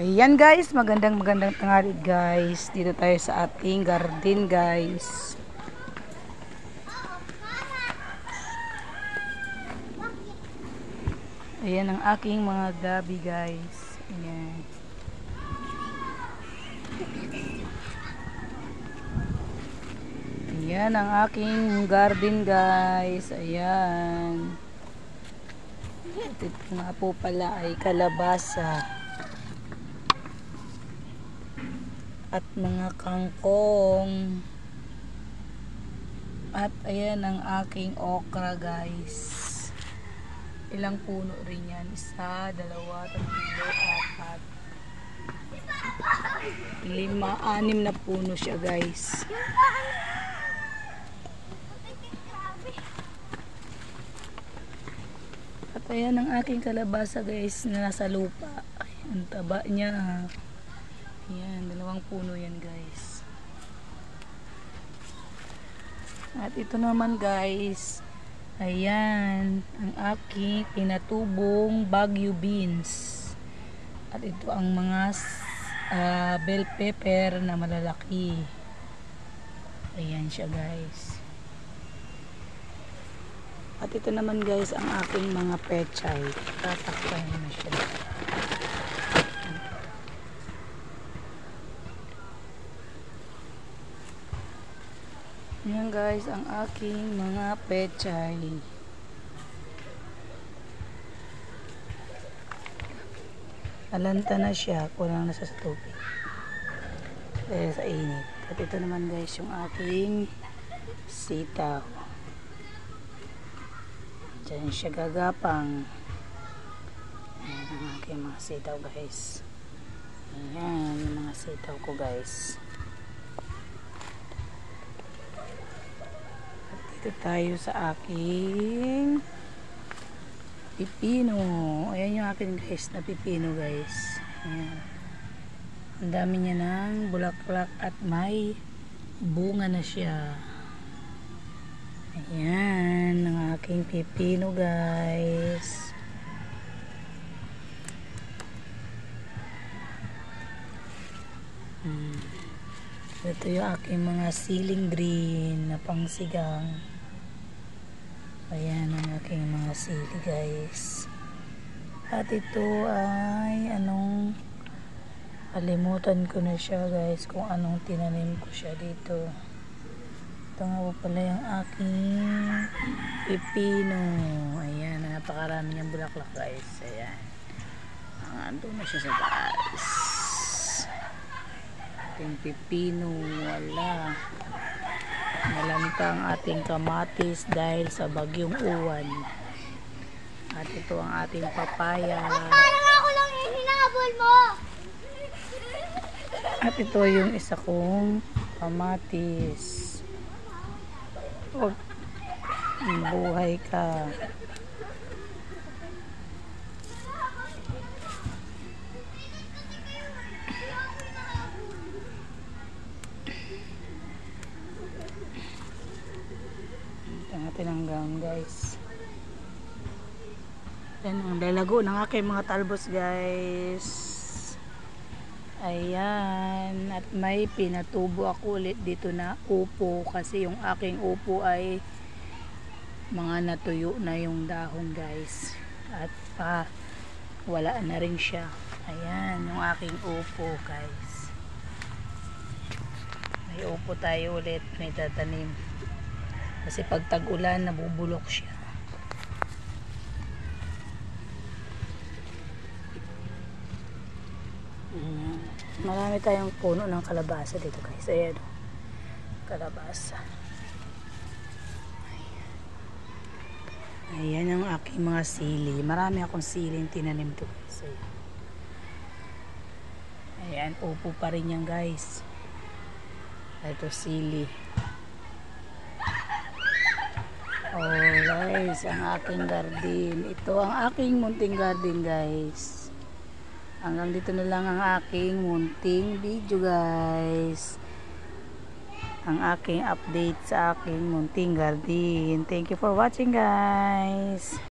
Ayan guys, magandang tanghali guys. Dito tayo sa ating garden guys. Ayan ang aking mga gabi guys. Ayan. Ayan ang aking garden guys. Ayan. Ito nga po pala ay kalabasa. At mga kangkong. At ayan ang aking okra guys. Ilang puno rin yan? 1, 2, 3, 4, 5, 6 na puno siya guys. At ayan ang aking kalabasa guys na nasa lupa. Ayan, taba niya. Ayan, 2 puno yan guys. At ito naman guys, ayan ang aking pinatubong Baguio beans. At ito ang mga bell pepper na malalaki. Ayan siya guys. At ito naman guys ang aking mga pechay. Tatakpan na siya. Ayan guys ang aking mga pechay. Alanta na siya, kulang na sa tubig dahil sa init. At ito naman guys yung aking sitaw. Diyan siya gagapang. Ayan ang aking mga sitaw guys. Ayan yung mga sitaw ko guys. Dito tayo sa aking pipino. Ayan yung akin guys na pipino guys. Ayan. Ang dami niya ng bulaklak at may bunga na siya. Ayan ang aking pipino guys. Ito yung aking mga siling green na pangsigang. Ayan ang aking mga sili guys. At ito ay kalimutan ko na siya guys kung anong tinanim ko siya dito. Ito nga po pala yung aking pipino. Ayan, napakarami niyang bulaklak guys. Ayan. Andun na siya sa taas. Ating pipino, wala. Nalanta ang ating kamatis dahil sa bagyong uwan. At ito ang ating papaya. Parang ako lang yung hinahabol mo. At ito yung isa kong kamatis. Huwag buhay ka. Tinanggang guys. Yan ang lalago ng aking mga talbos guys. Ayan. At may pinatubo ako ulit dito na upo kasi yung aking upo ay mga natuyo na yung dahon guys. At wala na rin siya. Ayan yung aking upo guys. May upo tayo ulit. May tatanim. Kasi pag tag-ulan, nabubulok siya. Marami tayong puno ng kalabasa dito guys. Ayan. Kalabasa. Ayan ang aking mga sili. Marami akong siling tinanim to guys. Ayan. Upo pa rin yan guys. Ito sili. Oh guys, ang aking garden. Ito ang aking munting garden guys. Hanggang dito na lang ang aking munting video guys. Ang aking update sa aking munting garden. Thank you for watching guys.